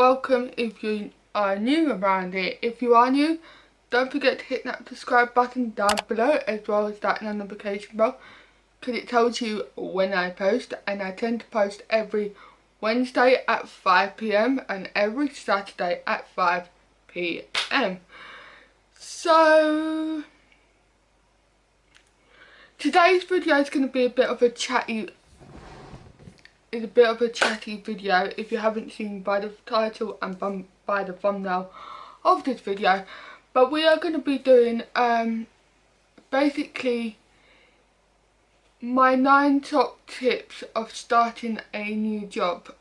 welcome if you are new around here. If you are new, don't forget to hit that subscribe button down below, as well as that notification bell, because it tells you when I post, and I tend to post every Wednesday at 5 PM and every Saturday at 5 PM. So today's video is going to be a bit of a chatty video, if you haven't seen by the title and by the thumbnail of this video. But we are going to be doing basically my 9 top tips of starting a new job.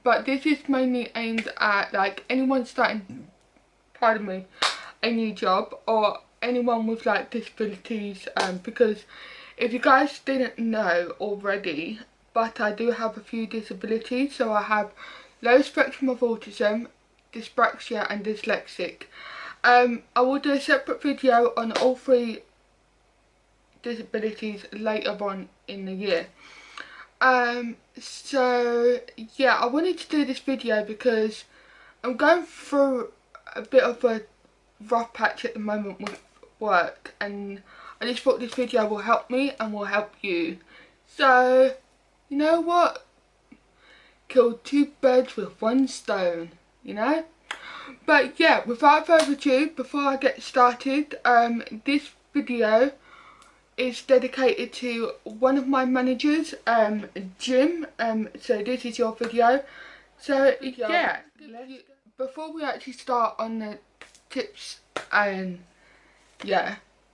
But this is mainly aimed at like anyone starting, pardon me, a new job, or anyone with like disabilities, because if you guys didn't know already, but I do have a few disabilities. So I have low spectrum of autism, dyspraxia and dyslexic. I will do a separate video on all 3 disabilities later on in the year. So yeah, I wanted to do this video because I'm going through a bit of a rough patch at the moment with work, and I just thought this video will help me and will help you. So you know what? Kill 2 birds with 1 stone, you know? But yeah, without further ado, before I get started, this video is dedicated to one of my managers, Jim. So this is your video. So yeah, before we actually start on the tips and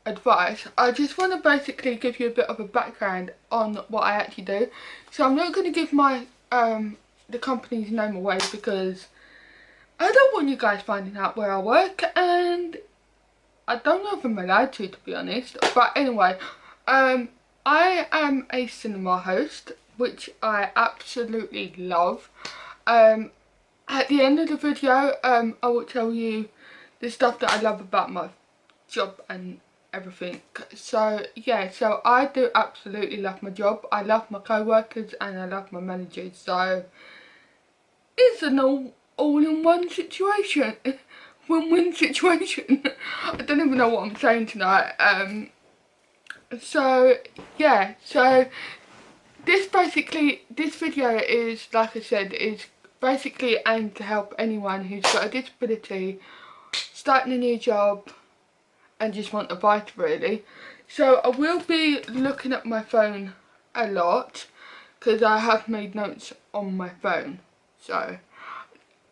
advice, I just want to basically give you a bit of a background on what I actually do. So I'm not going to give my the company's name away, because I don't want you guys finding out where I work, and I don't know if I'm allowed to be honest. But anyway, I am a cinema host, which I absolutely love. At the end of the video, I will tell you the stuff that I love about my job and everything. So yeah, so I do absolutely love my job. I love my co-workers and I love my managers. So it's an all-in-one situation, win-win situation. I don't even know what I'm saying tonight. So yeah, so this video is, like I said, is basically aimed to help anyone who's got a disability, starting a new job, and just want advice really. So I will be looking at my phone a lot, because I have made notes on my phone. So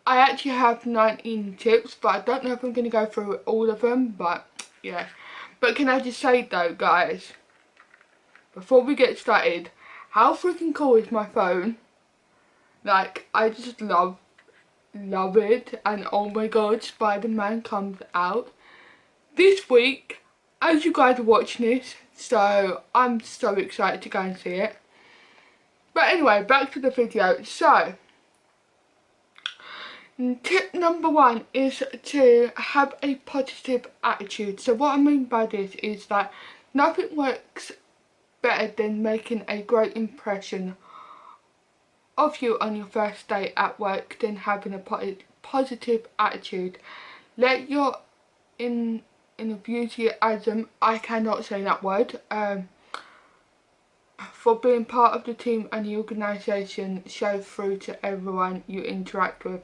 I actually have 19 tips, but I don't know if I'm going to go through all of them, but yeah. But can I just say though, guys, before we get started, how freaking cool is my phone? Like, I just love it. And oh my god, Spider-Man comes out this week, as you guys are watching this, so I'm so excited to go and see it. But anyway, back to the video. So tip number 1 is to have a positive attitude. So what I mean by this is that nothing works better than making a great impression of you on your first day at work than having a positive attitude. Let your enthusiasm, I cannot say that word, for being part of the team and the organisation show through to everyone you interact with.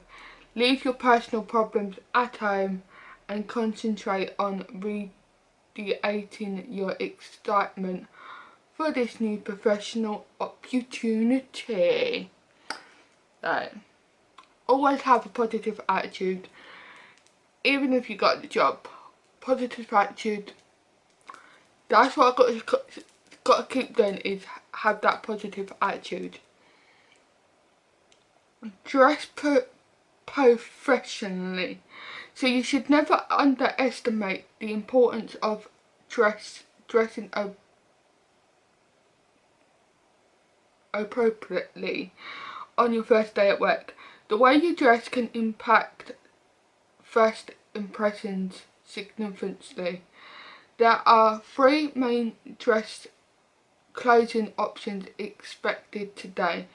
Leave your personal problems at home and concentrate on radiating your excitement for this new professional opportunity. So, always have a positive attitude, even if you got the job. Positive attitude, that's what I've got to keep doing, is have that positive attitude. Dress professionally. So you should never underestimate the importance of dressing appropriately on your first day at work. The way you dress can impact first impressions significantly. There are 3 main dress clothing options expected today.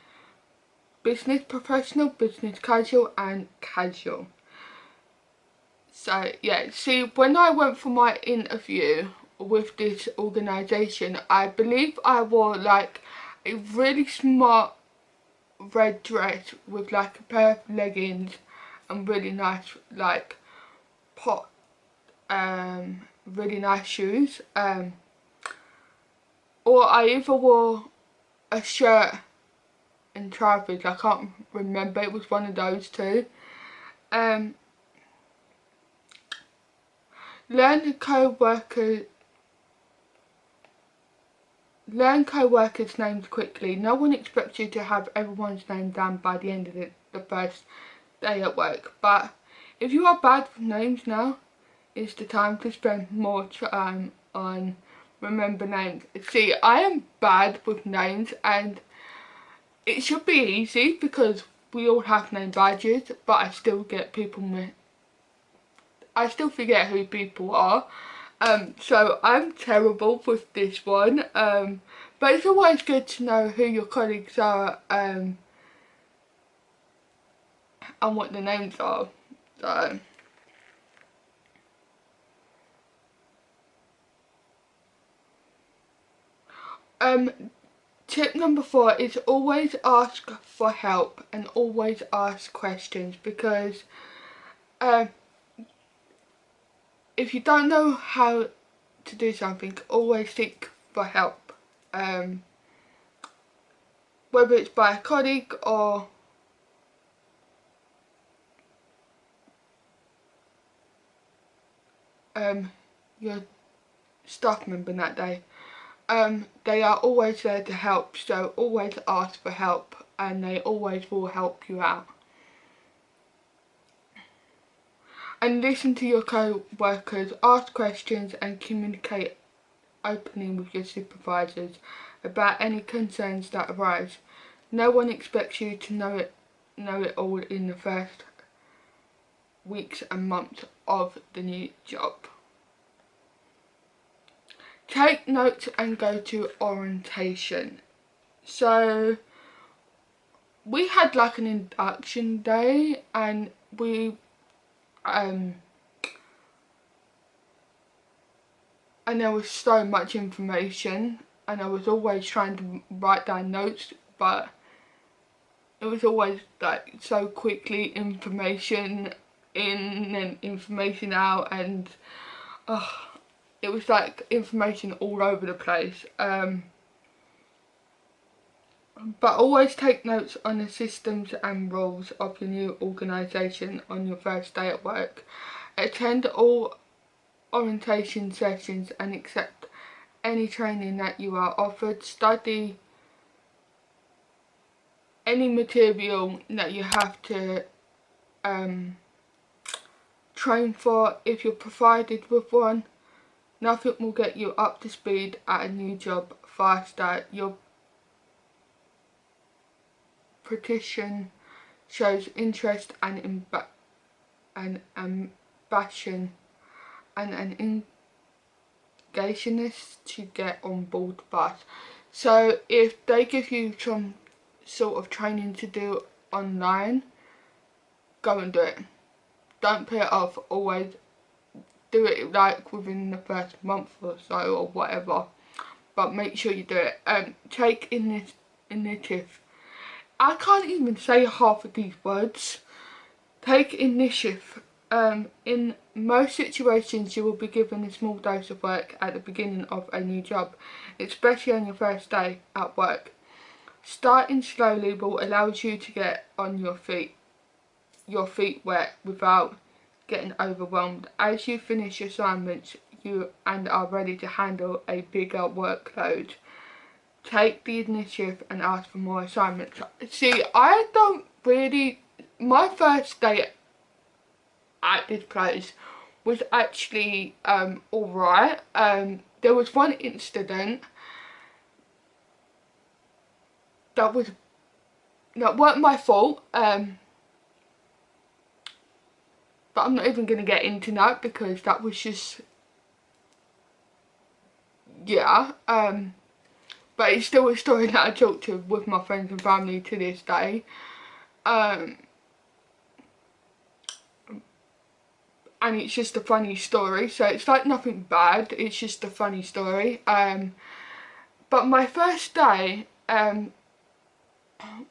business professional, business casual and casual. So yeah, see, when I went for my interview with this organisation, I believe I wore like a really smart red dress with like a pair of leggings and really nice like pot really nice shoes, or I either wore a shirt and trousers, I can't remember, it was one of those two. Learn co-workers names quickly. No one expects you to have everyone's name down by the end of the first day at work, but if you are bad with names, now is the time to spend more time on remember names. See, I am bad with names, and it should be easy because we all have name badges, but I still forget who people are. So I'm terrible with this one. But it's always good to know who your colleagues are, and what the names are. So tip number 4 is always ask for help and always ask questions, because if you don't know how to do something, always seek for help. Whether it's by a colleague or your staff member that day. They are always there to help, so always ask for help and they always will help you out. And listen to your co-workers, ask questions and communicate openly with your supervisors about any concerns that arise. No one expects you to know it all in the first weeks and months of the new job. Take notes and go to orientation. So we had like an induction day, and we and there was so much information, and I was always trying to write down notes, but it was always like so quickly information in and information out, and it was like information all over the place. But always take notes on the systems and rules of your new organisation on your first day at work. Attend all orientation sessions and accept any training that you are offered. Study any material that you have to train for if you're provided with one. Nothing will get you up to speed at a new job faster. Your petition shows interest and ambition and an engagedness to get on board fast. So if they give you some sort of training to do online, go and do it. Don't put it off, always do it like within the first month or so or whatever, but make sure you do it. Take initiative. I can't even say half of these words. Take initiative. In most situations you will be given a small dose of work at the beginning of a new job, especially on your first day at work. Starting slowly will allow you to get on your feet wet without getting overwhelmed. As you finish your assignments and are ready to handle a bigger workload, take the initiative and ask for more assignments. See, I don't really, my first day at this place was actually alright. There was one incident that weren't my fault, but I'm not even going to get into that because that was just, yeah, but it's still a story that I talk to with my friends and family to this day. and it's just a funny story, so it's like nothing bad, it's just a funny story. But my first day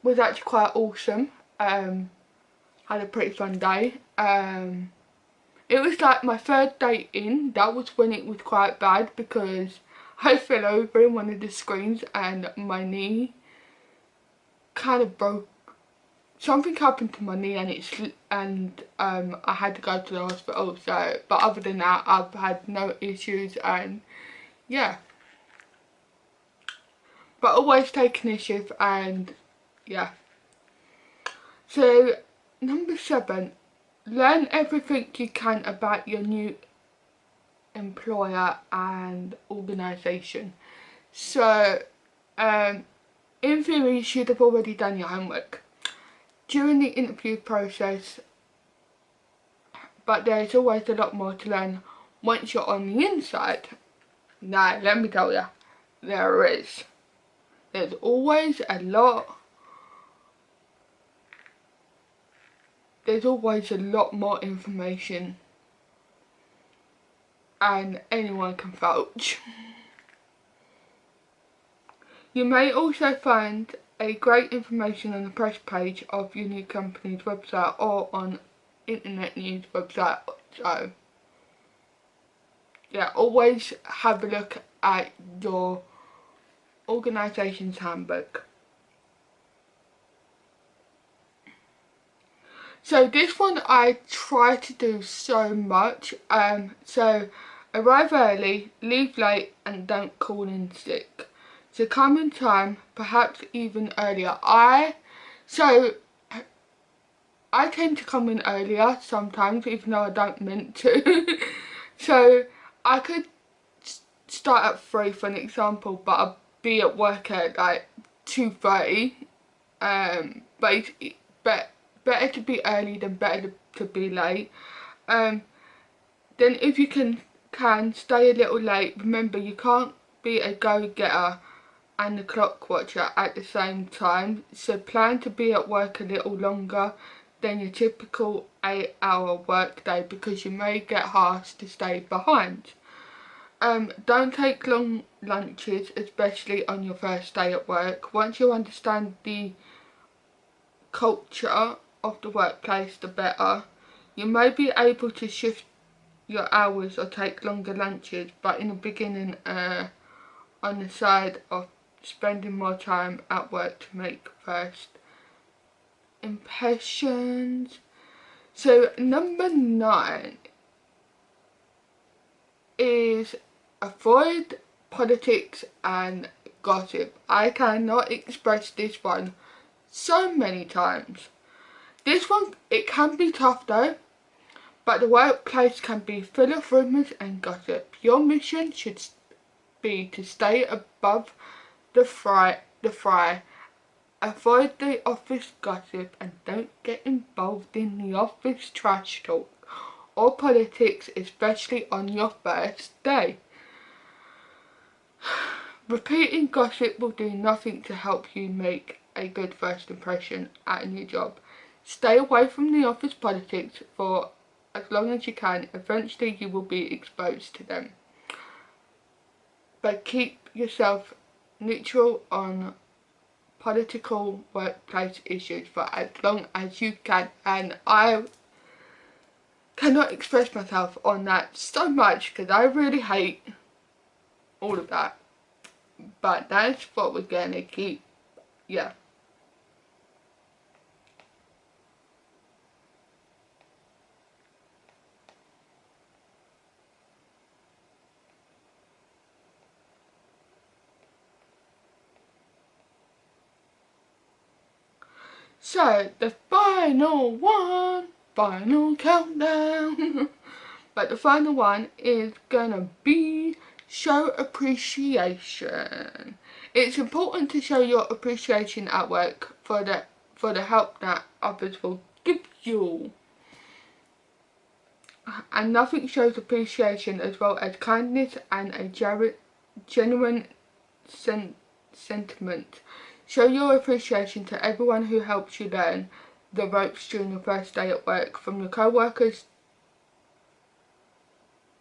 was actually quite awesome. Had a pretty fun day. It was like my third day in, that was when it was quite bad, because I fell over in one of the screens and my knee kind of broke. Something happened to my knee and I had to go to the hospital. So, but other than that, I've had no issues, and yeah. But always take initiative, and yeah. So number 7, learn everything you can about your new employer and organisation. So in theory you should have already done your homework during the interview process, but there's always a lot more to learn once you're on the inside. Now let me tell you, there's always a lot more information, and anyone can vouch. You may also find a great information on the press page of your new company's website or on internet news website. So yeah, always have a look at your organisation's handbook. So this one I try to do so much. So arrive early, leave late, and don't call in sick. So come in time, perhaps even earlier. I tend to come in earlier sometimes, even though I don't meant to. So I could start at 3 for an example, but I'll be at work at like 2:30. But it's better to be early than better to be late. Then if you can stay a little late, remember you can't be a go-getter and a clock watcher at the same time, so plan to be at work a little longer than your typical 8-hour work day, because you may get asked to stay behind. Don't take long lunches, especially on your first day at work. Once you understand the culture of the workplace, the better. You may be able to shift your hours or take longer lunches, but in the beginning on the side of spending more time at work to make first impressions. So number 9 is avoid politics and gossip. I cannot express this one so many times. This one, it can be tough though, but the workplace can be full of rumours and gossip. Your mission should be to stay above the fray. Avoid the office gossip and don't get involved in the office trash talk or politics, especially on your first day. Repeating gossip will do nothing to help you make a good first impression at a new job. Stay away from the office politics for as long as you can. Eventually you will be exposed to them. But keep yourself neutral on political workplace issues for as long as you can. And I cannot express myself on that so much because I really hate all of that. But that's what we're gonna keep, yeah. So, the final countdown. But the final one is gonna be show appreciation. It's important to show your appreciation at work for the help that others will give you. And nothing shows appreciation as well as kindness and a genuine sentiment. Show your appreciation to everyone who helps you learn. the ropes during the first day at work, from your co-workers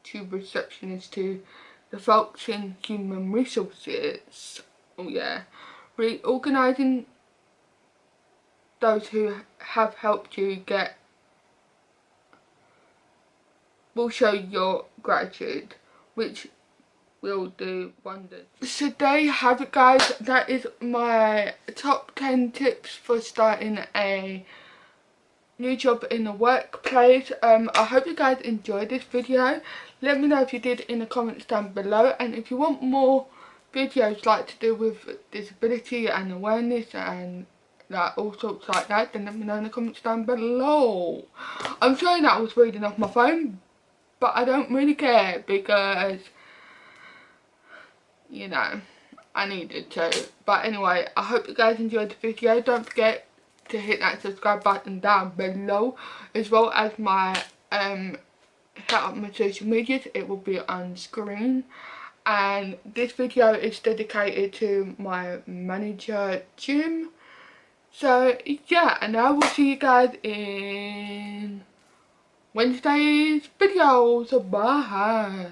to receptionists to the folks in human resources. Oh yeah, reorganising those who have helped you get will show your gratitude, which will do wonders. So there you have it, guys. That is my top 10 tips for starting a new job in the workplace. I hope you guys enjoyed this video. Let me know if you did in the comments down below, and if you want more videos like to do with disability and awareness and like all sorts like that, then let me know in the comments down below. I'm sorry that I was reading off my phone, but I don't really care because, you know, I needed to. But anyway, I hope you guys enjoyed the video. Don't forget to hit that subscribe button down below, as well as my hit up my social medias. It will be on screen. And this video is dedicated to my manager, Jim. So yeah, and I will see you guys in Wednesday's videos. Bye.